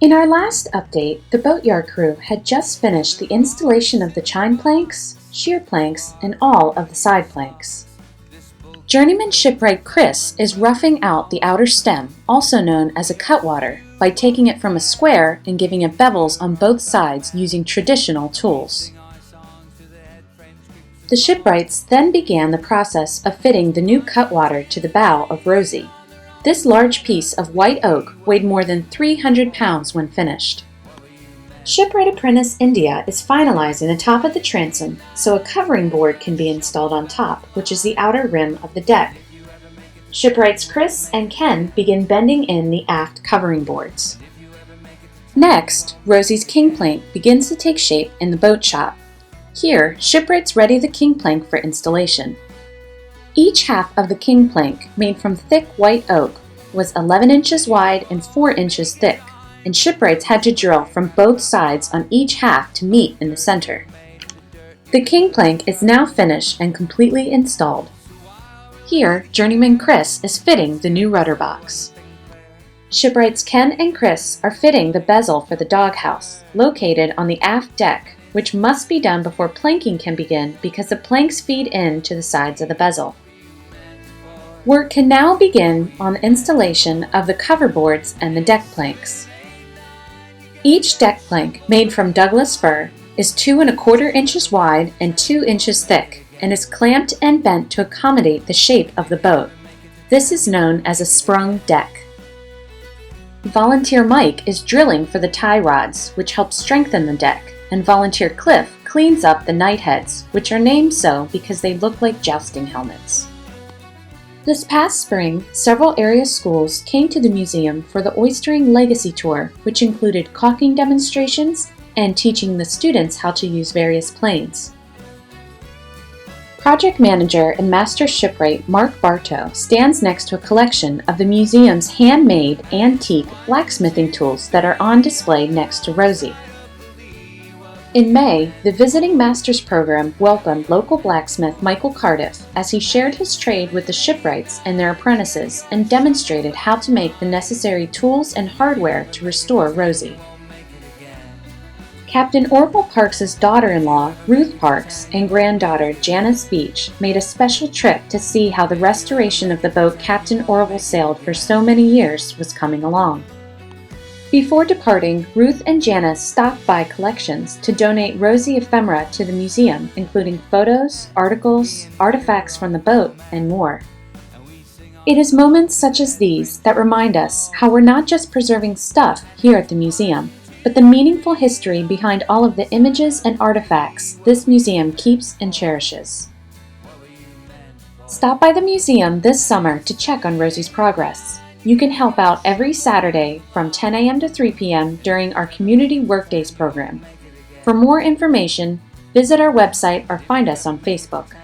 In our last update, the boatyard crew had just finished the installation of the chine planks, shear planks, and all of the side planks. Journeyman shipwright Chris is roughing out the outer stem, also known as a cutwater, by taking it from a square and giving it bevels on both sides using traditional tools. The shipwrights then began the process of fitting the new cutwater to the bow of Rosie. This large piece of white oak weighed more than 300 pounds when finished. Shipwright apprentice India is finalizing the top of the transom so a covering board can be installed on top, which is the outer rim of the deck. Shipwrights Chris and Ken begin bending in the aft covering boards. Next, Rosie's king plank begins to take shape in the boat shop. Here, shipwrights ready the king plank for installation. Each half of the king plank, made from thick white oak, was 11 inches wide and 4 inches thick, and shipwrights had to drill from both sides on each half to meet in the center. The king plank is now finished and completely installed. Here, Journeyman Chris is fitting the new rudder box. Shipwrights Ken and Chris are fitting the bezel for the doghouse, located on the aft deck, which must be done before planking can begin because the planks feed in to the sides of the bezel. Work can now begin on the installation of the cover boards and the deck planks. Each deck plank, made from Douglas fir, is 2 1/4 inches wide and 2 inches thick and is clamped and bent to accommodate the shape of the boat. This is known as a sprung deck. Volunteer Mike is drilling for the tie rods, which help strengthen the deck, and Volunteer Cliff cleans up the knightheads, which are named so because they look like jousting helmets. This past spring, several area schools came to the museum for the Oystering Legacy Tour, which included caulking demonstrations and teaching the students how to use various planes. Project manager and master shipwright Mark Bartow stands next to a collection of the museum's handmade antique blacksmithing tools that are on display next to Rosie. In May, the Visiting Masters program welcomed local blacksmith Michael Cardiff as he shared his trade with the shipwrights and their apprentices and demonstrated how to make the necessary tools and hardware to restore Rosie. Captain Orville Parks' daughter-in-law, Ruth Parks, and granddaughter, Janice Beach, made a special trip to see how the restoration of the boat Captain Orville sailed for so many years was coming along. Before departing, Ruth and Janice stopped by collections to donate Rosie ephemera to the museum, including photos, articles, artifacts from the boat, and more. It is moments such as these that remind us how we're not just preserving stuff here at the museum, but the meaningful history behind all of the images and artifacts this museum keeps and cherishes. Stop by the museum this summer to check on Rosie's progress. You can help out every Saturday from 10 a.m. to 3 p.m. during our Community Workdays program. For more information, visit our website or find us on Facebook.